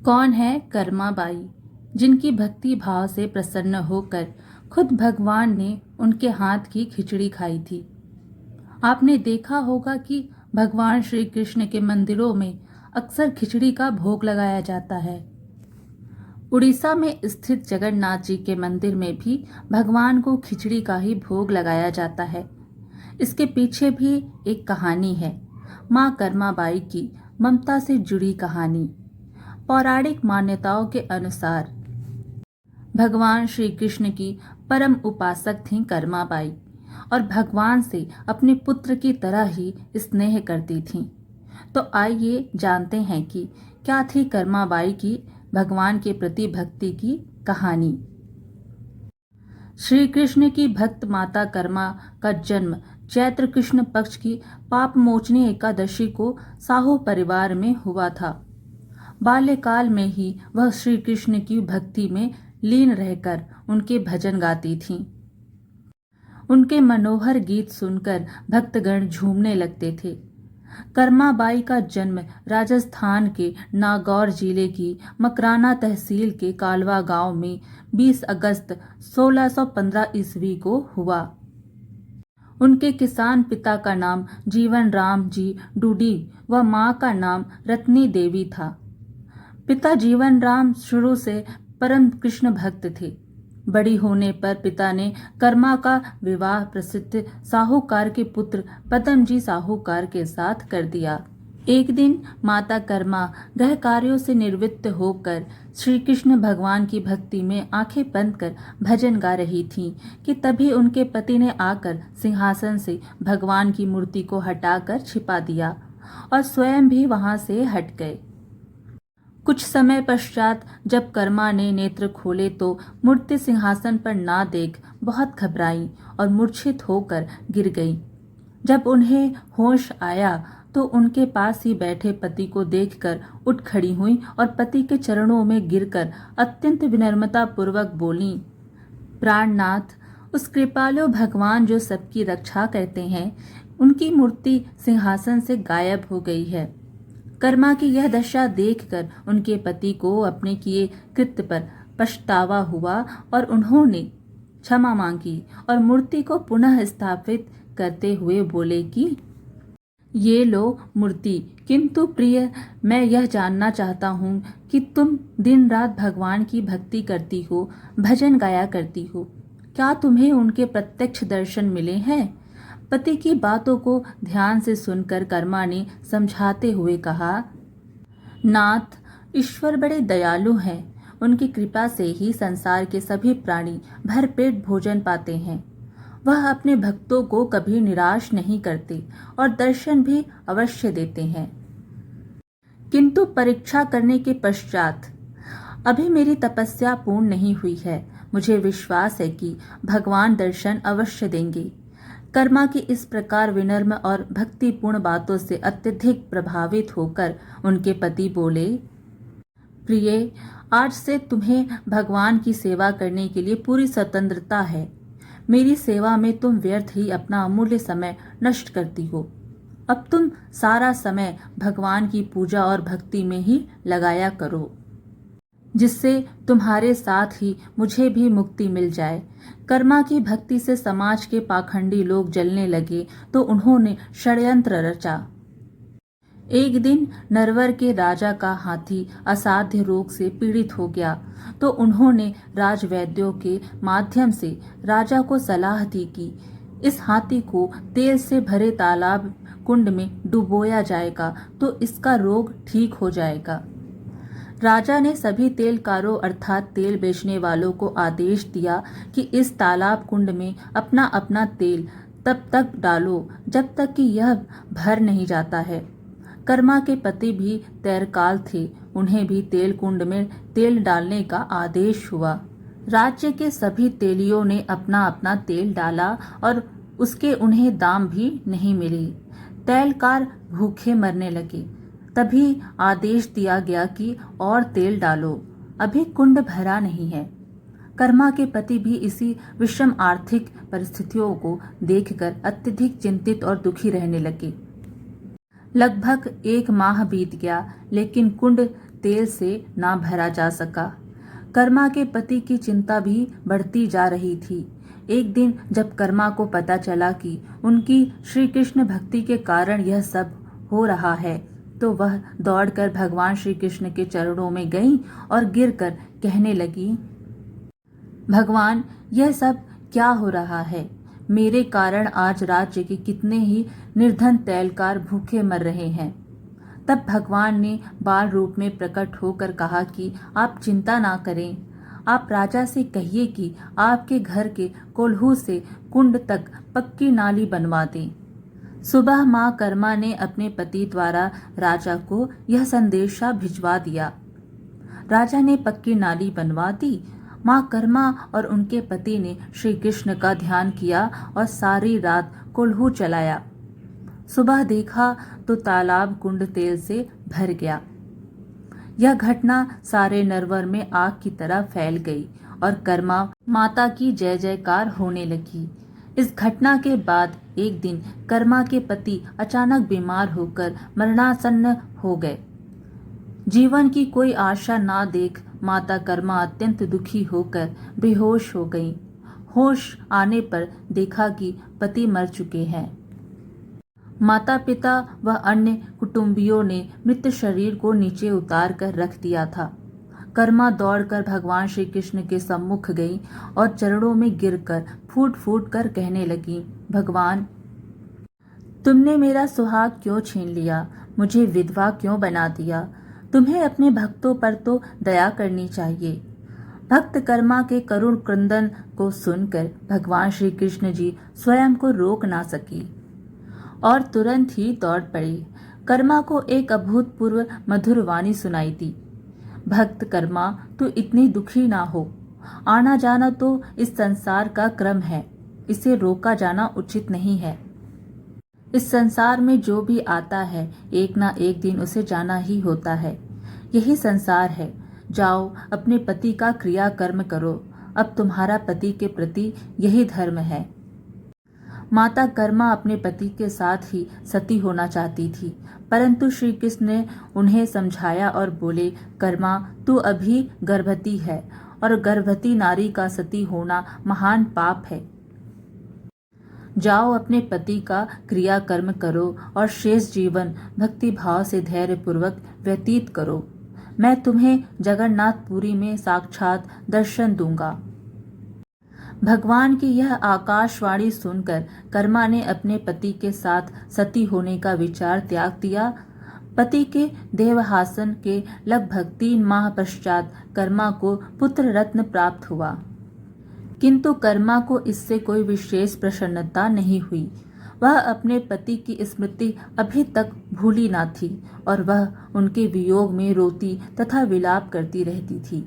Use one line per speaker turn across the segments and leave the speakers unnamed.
कौन है कर्माबाई, जिनकी भक्ति भाव से प्रसन्न होकर खुद भगवान ने उनके हाथ की खिचड़ी खाई थी। आपने देखा होगा कि भगवान श्री कृष्ण के मंदिरों में अक्सर खिचड़ी का भोग लगाया जाता है। उड़ीसा में स्थित जगन्नाथ जी के मंदिर में भी भगवान को खिचड़ी का ही भोग लगाया जाता है। इसके पीछे भी एक कहानी है, माँ कर्माबाई की ममता से जुड़ी कहानी। पौराणिक मान्यताओं के अनुसार भगवान श्री कृष्ण की परम उपासक थीं कर्माबाई और भगवान से अपने पुत्र की तरह ही स्नेह करती थीं। तो आइए जानते हैं कि क्या थी कर्माबाई की भगवान के प्रति भक्ति की कहानी। श्री कृष्ण की भक्त माता कर्मा का जन्म चैत्र कृष्ण पक्ष की पाप मोचनी एकादशी को साहू परिवार में हुआ था। बाल्यकाल में ही वह श्री कृष्ण की भक्ति में लीन रहकर उनके भजन गाती थीं। उनके मनोहर गीत सुनकर भक्तगण झूमने लगते थे। कर्माबाई का जन्म राजस्थान के नागौर जिले की मकराना तहसील के कालवा गांव में 20 अगस्त 1615 ईस्वी को हुआ। उनके किसान पिता का नाम जीवन राम जी डूडी व मां का नाम रत्नी देवी था। पिता जीवन राम शुरू से परम कृष्ण भक्त थे। बड़ी होने पर पिता ने कर्मा का विवाह प्रसिद्ध साहूकार के पुत्र पदम जी साहूकार के साथ कर दिया। एक दिन माता कर्मा गृह कार्यों से निवृत्त होकर श्री कृष्ण भगवान की भक्ति में आंखें बंद कर भजन गा रही थीं कि तभी उनके पति ने आकर सिंहासन से भगवान की मूर्ति को हटाकर छिपा दिया और स्वयं भी वहां से हट गए। कुछ समय पश्चात जब कर्मा ने नेत्र खोले तो मूर्ति सिंहासन पर ना देख बहुत घबराई और मूर्छित होकर गिर गई। जब उन्हें होश आया तो उनके पास ही बैठे पति को देखकर उठ खड़ी हुई और पति के चरणों में गिरकर अत्यंत विनम्रता पूर्वक बोली, प्राणनाथ, उस कृपालु भगवान जो सबकी रक्षा करते हैं, उनकी मूर्ति सिंहासन से गायब हो गई है। कर्मा की यह दशा देखकर उनके पति को अपने किए कृत्य पर पछतावा हुआ और उन्होंने क्षमा मांगी और मूर्ति को पुनः स्थापित करते हुए बोले कि ये लो मूर्ति, किंतु प्रिय, मैं यह जानना चाहता हूँ कि तुम दिन रात भगवान की भक्ति करती हो, भजन गाया करती हो, क्या तुम्हें उनके प्रत्यक्ष दर्शन मिले हैं? पति की बातों को ध्यान से सुनकर कर्मा ने समझाते हुए कहा, नाथ, ईश्वर बड़े दयालु हैं। उनकी कृपा से ही संसार के सभी प्राणी भरपेट भोजन पाते हैं। वह अपने भक्तों को कभी निराश नहीं करते और दर्शन भी अवश्य देते हैं। किंतु परीक्षा करने के पश्चात अभी मेरी तपस्या पूर्ण नहीं हुई है। मुझे विश्वास है कि भगवान दर्शन अवश्य देंगे। कर्मा की इस प्रकार विनम्र और भक्तिपूर्ण बातों से अत्यधिक प्रभावित होकर उनके पति बोले, प्रिय, आज से तुम्हें भगवान की सेवा करने के लिए पूरी स्वतंत्रता है। मेरी सेवा में तुम व्यर्थ ही अपना अमूल्य समय नष्ट करती हो। अब तुम सारा समय भगवान की पूजा और भक्ति में ही लगाया करो, जिससे तुम्हारे साथ ही मुझे भी मुक्ति मिल जाए। कर्मा की भक्ति से समाज के पाखंडी लोग जलने लगे तो उन्होंने षड्यंत्र रचा। एक दिन नरवर के राजा का हाथी असाध्य रोग से पीड़ित हो गया तो उन्होंने राजवैद्यों के माध्यम से राजा को सलाह दी कि इस हाथी को तेल से भरे तालाब कुंड में डुबोया जाएगा तो इसका रोग ठीक हो जाएगा। राजा ने सभी तेलकारों अर्थात तेल बेचने वालों को आदेश दिया कि इस तालाब कुंड में अपना अपना तेल तब तक डालो जब तक कि यह भर नहीं जाता है। कर्मा के पति भी तैरकाल थे, उन्हें भी तेल कुंड में तेल डालने का आदेश हुआ। राज्य के सभी तेलियों ने अपना अपना तेल डाला और उसके उन्हें दाम भी नहीं मिले। तैलकार भूखे मरने लगे। तभी आदेश दिया गया कि और तेल डालो, अभी कुंड भरा नहीं है। कर्मा के पति भी इसी विषम आर्थिक परिस्थितियों को देखकर अत्यधिक चिंतित और दुखी रहने लगे। लगभग 1 माह बीत गया, लेकिन कुंड तेल से ना भरा जा सका। कर्मा के पति की चिंता भी बढ़ती जा रही थी। एक दिन जब कर्मा को पता चला कि उनकी श्री कृष्ण भक्ति के कारण यह सब हो रहा है, तो वह दौड़कर भगवान श्री कृष्ण के चरणों में गई और गिरकर कहने लगी, भगवान, यह सब क्या हो रहा है? मेरे कारण आज राज्य के कितने ही निर्धन तैलकार भूखे मर रहे हैं। तब भगवान ने बाल रूप में प्रकट होकर कहा कि आप चिंता ना करें। आप राजा से कहिए कि आपके घर के कोल्हू से कुंड तक पक्की नाली बनवा दें। सुबह माँ कर्मा ने अपने पति द्वारा राजा को यह संदेशा भिजवा दिया। राजा ने पक्की नाली बनवा दी। माँ कर्मा और उनके पति ने श्री कृष्ण का ध्यान किया और सारी रात कोल्हू चलाया। सुबह देखा तो तालाब कुंड तेल से भर गया। यह घटना सारे नरवर में आग की तरह फैल गई और कर्मा माता की जय जयकार होने लगी। इस घटना के बाद एक दिन कर्मा के पति अचानक बीमार होकर मरणासन्न हो गए। जीवन की कोई आशा ना देख माता कर्मा अत्यंत दुखी होकर बेहोश हो गईं। होश आने पर देखा कि पति मर चुके हैं। माता पिता व अन्य कुटुंबियों ने मृत शरीर को नीचे उतार कर रख दिया था। कर्मा दौड़कर भगवान श्री कृष्ण के सम्मुख गई और चरणों में गिरकर फूट फूट कर कहने लगी, भगवान, तुमने मेरा सुहाग क्यों छीन लिया? मुझे विधवा क्यों बना दिया? तुम्हें अपने भक्तों पर तो दया करनी चाहिए। भक्त कर्मा के करुण क्रंदन को सुनकर भगवान श्री कृष्ण जी स्वयं को रोक ना सकी और तुरंत ही दौड़ पड़ी। कर्मा को एक अभूतपूर्व मधुर वाणी सुनाई दी, भक्त कर्मा, तू इतनी दुखी ना हो। आना जाना तो इस संसार का क्रम है, इसे रोका जाना उचित नहीं है। इस संसार में जो भी आता है एक ना एक दिन उसे जाना ही होता है। यही संसार है। जाओ अपने पति का क्रिया कर्म करो। अब तुम्हारा पति के प्रति यही धर्म है। माता कर्मा अपने पति के साथ ही सती होना चाहती थी, परंतु श्री कृष्ण ने उन्हें समझाया और बोले, कर्मा, तू अभी गर्भवती है और गर्भवती नारी का सती होना महान पाप है। जाओ अपने पति का क्रिया कर्म करो और शेष जीवन भक्ति भाव से धैर्य पूर्वक व्यतीत करो। मैं तुम्हें जगन्नाथपुरी में साक्षात दर्शन दूंगा। भगवान की यह आकाशवाणी सुनकर कर्मा ने अपने पति के साथ सती होने का विचार त्याग दिया। पति के देवहासन के लगभग 3 माह पश्चात कर्मा को पुत्र रत्न प्राप्त हुआ, किंतु कर्मा को इससे कोई विशेष प्रसन्नता नहीं हुई। वह अपने पति की स्मृति अभी तक भूली ना थी और वह उनके वियोग में रोती तथा विलाप करती रहती थी।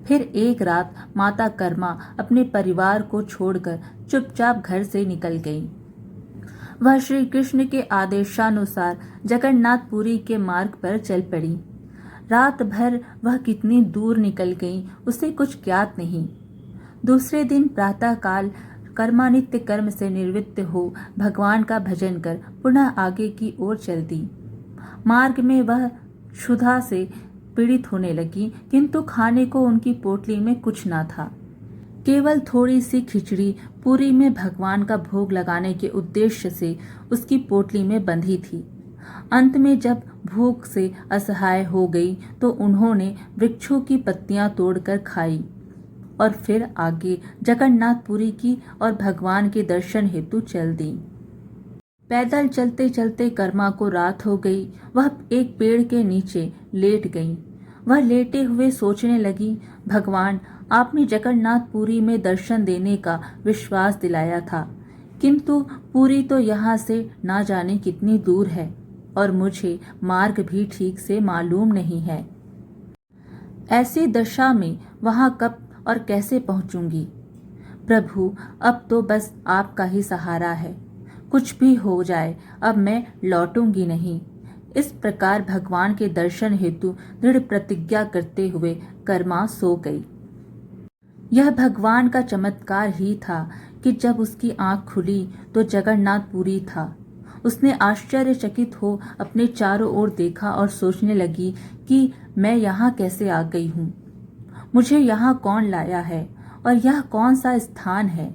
फिर एक रात माता कर्मा अपने परिवार को छोड़कर चुपचाप घर से निकल गई। वह श्री कृष्ण के आदेशानुसार जगन्नाथपुरी के मार्ग पर चल पड़ी। रात भर वह कितनी दूर निकल गई उसे कुछ ज्ञात नहीं। दूसरे दिन प्रातःकाल कर्मा नित्य कर्म से निवृत्त हो भगवान का भजन कर पुनः आगे की ओर चल दी। मार्ग में वह क्षुधा से पीड़ित होने लगी, किंतु खाने को उनकी पोटली में कुछ ना था। केवल थोड़ी सी खिचड़ी पूरी में भगवान का भोग लगाने के उद्देश्य से उसकी पोटली में बंधी थी। अंत में जब भूख से असहाय हो गई तो उन्होंने वृक्षों की पत्तियां तोड़कर खाई और फिर आगे जगन्नाथपुरी की और भगवान के दर्शन हेतु चल दी। पैदल चलते चलते कर्मा को रात हो गई। वह एक पेड़ के नीचे लेट गई। वह लेटे हुए सोचने लगी, भगवान, आपने जगन्नाथपुरी में दर्शन देने का विश्वास दिलाया था, किंतु पुरी तो यहाँ से ना जाने कितनी दूर है और मुझे मार्ग भी ठीक से मालूम नहीं है। ऐसी दशा में वहाँ कब और कैसे पहुंचूंगी? प्रभु, अब तो बस आपका ही सहारा है। कुछ भी हो जाए अब मैं लौटूंगी नहीं। इस प्रकार भगवान के दर्शन हेतु दृढ़ प्रतिज्ञा करते हुए कर्मा सो गई। यह भगवान का चमत्कार ही था कि जब उसकी आंख खुली तो जगन्नाथपुरी था। उसने आश्चर्यचकित हो अपने चारों ओर देखा और सोचने लगी कि मैं यहाँ कैसे आ गई हूँ, मुझे यहाँ कौन लाया है और यह कौन सा स्थान है।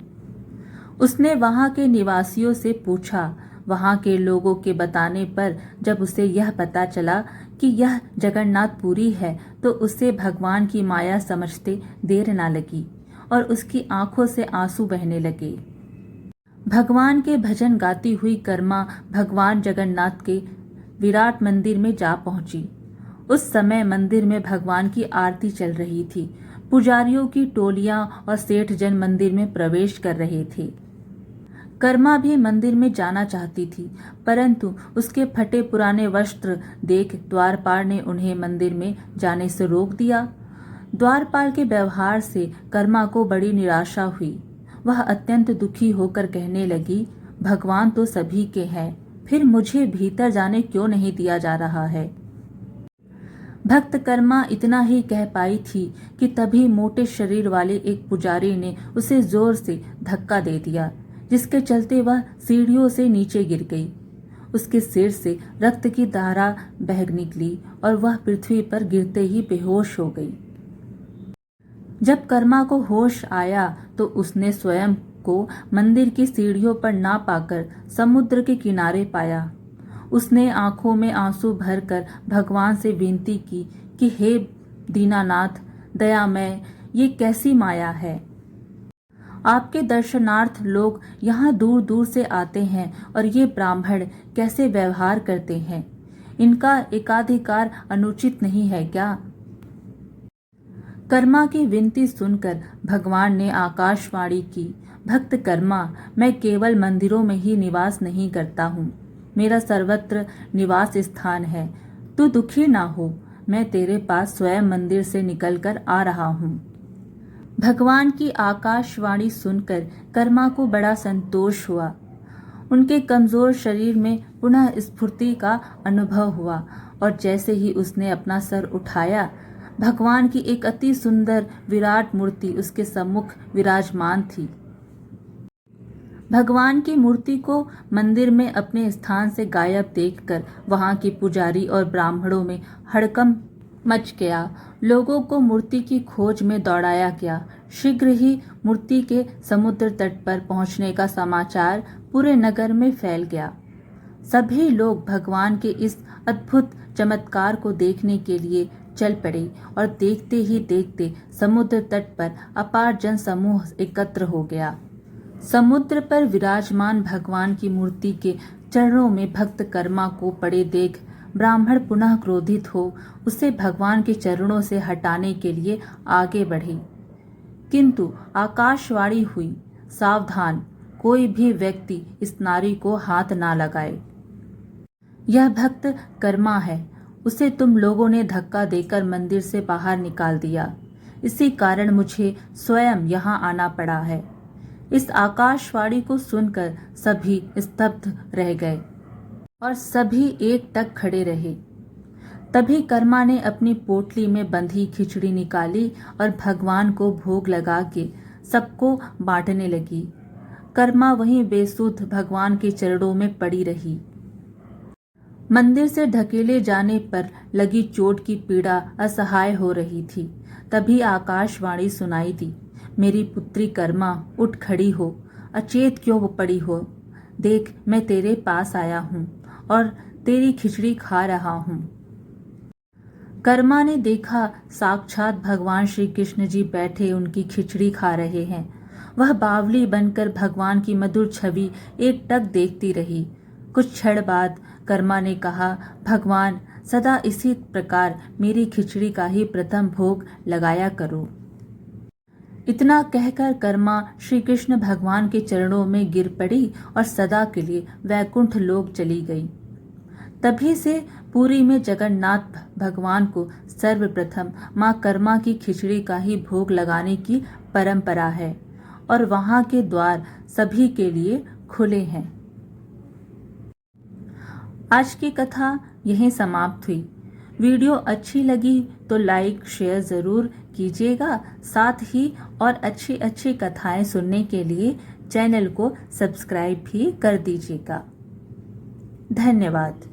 उसने वहाँ के निवासियों से पूछा। वहाँ के लोगों के बताने पर जब उसे यह पता चला कि यह जगन्नाथपुरी है तो उसे भगवान की माया समझते देर न लगी और उसकी आंखों से आंसू बहने लगे। भगवान के भजन गाती हुई कर्मा भगवान जगन्नाथ के विराट मंदिर में जा पहुंची। उस समय मंदिर में भगवान की आरती चल रही थी। पुजारियों की टोलियां और सेठ जन मंदिर में प्रवेश कर रहे थे। कर्मा भी मंदिर में जाना चाहती थी, परंतु उसके फटे पुराने वस्त्र देख द्वारपाल ने उन्हें मंदिर में जाने से रोक दिया। द्वारपाल के व्यवहार से कर्मा को बड़ी निराशा हुई। वह अत्यंत दुखी होकर कहने लगी, भगवान तो सभी के हैं, फिर मुझे भीतर जाने क्यों नहीं दिया जा रहा है। भक्त कर्मा इतना ही कह पाई थी कि तभी मोटे शरीर वाले एक पुजारी ने उसे जोर से धक्का दे दिया, जिसके चलते वह सीढ़ियों से नीचे गिर गई। उसके सिर से रक्त की धारा बह निकली और वह पृथ्वी पर गिरते ही बेहोश हो गई। जब कर्मा को होश आया तो उसने स्वयं को मंदिर की सीढ़ियों पर ना पाकर समुद्र के किनारे पाया। उसने आंखों में आंसू भरकर भगवान से विनती की कि हे दीनानाथ दयामय, ये कैसी माया है। आपके दर्शनार्थ लोग यहाँ दूर दूर से आते हैं और ये ब्राह्मण कैसे व्यवहार करते हैं, इनका एकाधिकार अनुचित नहीं है क्या। कर्मा की विनती सुनकर भगवान ने आकाशवाणी की, भक्त कर्मा, मैं केवल मंदिरों में ही निवास नहीं करता हूँ, मेरा सर्वत्र निवास स्थान है। तू दुखी ना हो, मैं तेरे पास स्वयं मंदिर से निकलकर आ रहा हूँ। भगवान की आकाशवाणी सुनकर कर्मा को बड़ा संतोष हुआ। उनके कमजोर शरीर में पुनः स्फूर्ति का अनुभव हुआ और जैसे ही उसने अपना सर उठाया, भगवान की एक अति सुंदर विराट मूर्ति उसके सम्मुख विराजमान थी। भगवान की मूर्ति को मंदिर में अपने स्थान से गायब देखकर वहां के पुजारी और ब्राह्मणों में हड़कंप मच गया। लोगों को मूर्ति की खोज में दौड़ाया गया। शीघ्र ही मूर्ति के समुद्र तट पर पहुंचने का समाचार पूरे नगर में फैल गया। सभी लोग भगवान के इस अद्भुत चमत्कार को देखने के लिए चल पड़े और देखते ही देखते समुद्र तट पर अपार जन समूह एकत्र हो गया। समुद्र पर विराजमान भगवान की मूर्ति के चरणों में भक्त कर्मा को पड़े देख ब्राह्मण पुनः क्रोधित हो उसे भगवान के चरणों से हटाने के लिए आगे बढ़े, किंतु आकाशवाणी हुई, सावधान, कोई भी व्यक्ति इस नारी को हाथ ना लगाए। यह भक्त कर्मा है, उसे तुम लोगों ने धक्का देकर मंदिर से बाहर निकाल दिया, इसी कारण मुझे स्वयं यहाँ आना पड़ा है। इस आकाशवाणी को सुनकर सभी स्तब्ध रह गए और सभी एकटक खड़े रहे। तभी कर्मा ने अपनी पोटली में बंधी खिचड़ी निकाली और भगवान को भोग लगा के सबको बांटने लगी। कर्मा वहीं बेसुध भगवान के चरणों में पड़ी रही। मंदिर से ढकेले जाने पर लगी चोट की पीड़ा असहाय हो रही थी। तभी आकाशवाणी सुनाई दी, मेरी पुत्री कर्मा, उठ खड़ी हो, अचेत क्यों पड़ी हो, देख मैं तेरे पास आया हूँ और तेरी खिचड़ी खा रहा हूँ। कर्मा ने देखा साक्षात भगवान श्री कृष्ण जी बैठे उनकी खिचड़ी खा रहे हैं। वह बावली बनकर भगवान की मधुर छवि एकटक देखती रही। कुछ क्षण बाद कर्मा ने कहा, भगवान सदा इसी प्रकार मेरी खिचड़ी का ही प्रथम भोग लगाया करो। इतना कहकर कर्मा श्री कृष्ण भगवान के चरणों में गिर पड़ी और सदा के लिए वैकुंठ लोक चली गई। तभी से पुरी में जगन्नाथ भगवान को सर्वप्रथम मां कर्मा की खिचड़ी का ही भोग लगाने की परंपरा है और वहां के द्वार सभी के लिए खुले हैं। आज की कथा यहीं समाप्त हुई। वीडियो अच्छी लगी तो लाइक शेयर ज़रूर कीजिएगा। साथ ही और अच्छी अच्छी कथाएं सुनने के लिए चैनल को सब्सक्राइब भी कर दीजिएगा। धन्यवाद।